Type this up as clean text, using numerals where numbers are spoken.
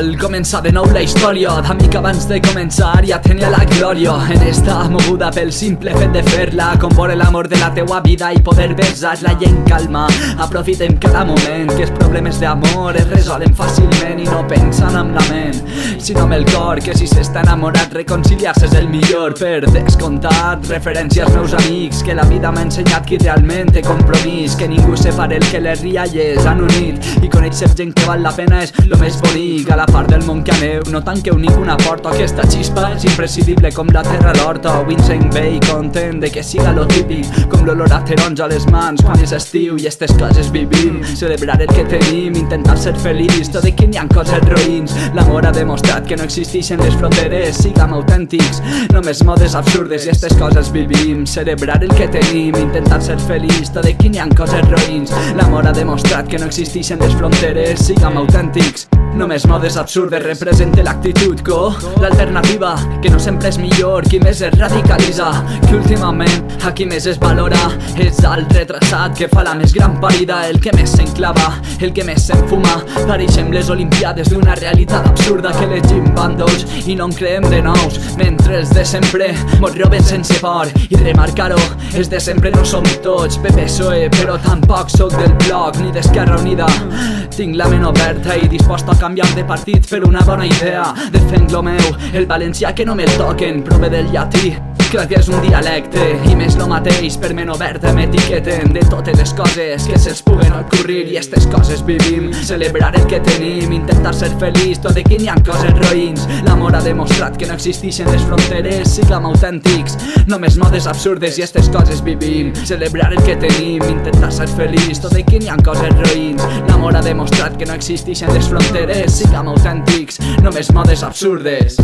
cal començar de nou la història. D'amic abans de començar ja tenia la glòria. En esta moguda pel simple fet de fer-la, com veure l'amor de la teua vida i poder besar-la i en calma. Aprofitem cada moment, que els problemes d'amor es resolen fàcilment i no pensant amb la ment, sinó amb el cor, que si s'està enamorat reconciliar-se és el millor. Per descomptat, referència als meus amics, que la vida m'ha ensenyat qui realment té compromís, que ningú separa el que les rialles han unit, i conèixer gent que val la pena és lo més bonic. A la part del món que aneu, no tanqueu ninguna porta, aquesta xispa és imprescindible com la terra a l'horta. Avui em sent bé i content de que siga lo típic, com l'olor a taronja a les mans quan és estiu i estes coses vivim. Celebrar el que tenim, intentar ser feliç, tot i que n'hi ha coses roïns. L'amor ha demostrat que no existeixen les fronteres, siguem autèntics, només modes absurdes i estes coses vivim. Celebrar el que tenim, intentar ser feliç, tot i que n'hi ha coses roïns. L'amor ha demostrat que no existeixen les fronteres, siguem autèntics, només modes absurdes. Representa l'actitud l'alternativa, que no sempre és millor, qui més es radicalitza, que últimament a qui més es valora és el retrasat que fa la més gran parida, el que més s'enclava, el que més s'enfuma. Pareixem les olimpiades d'una realitat absurda, que elegim bàndols i no en creem de nous, mentre els de sempre mos roben sense por. I remarcar-ho, els de sempre no som tots PPSOE, però tampoc soc del Bloc ni d'Esquerra Unida. Tinc la ment oberta i disposta a canviar de partit per una bona idea. Defenc lo meu, el valencià que no me'l toquen, prové del llatí, crec que és un dialecte, i més lo mateix per ment oberta m'etiqueten de totes les coses que se'ls puguen ocurrir, i estes coses vivim. Celebrar el que tenim, intentar ser feliç, tot i que n'hi ha coses roïns. L'amor ha demostrat que no existeixen les fronteres, siguem autèntics, només modes absurdes i estes coses vivim. Celebrar el que tenim, intentar ser feliç, tot i que n'hi ha coses roïns. L'amor ha demostrat que no existeixen les fronteres, siguem autèntics, només modes absurdes.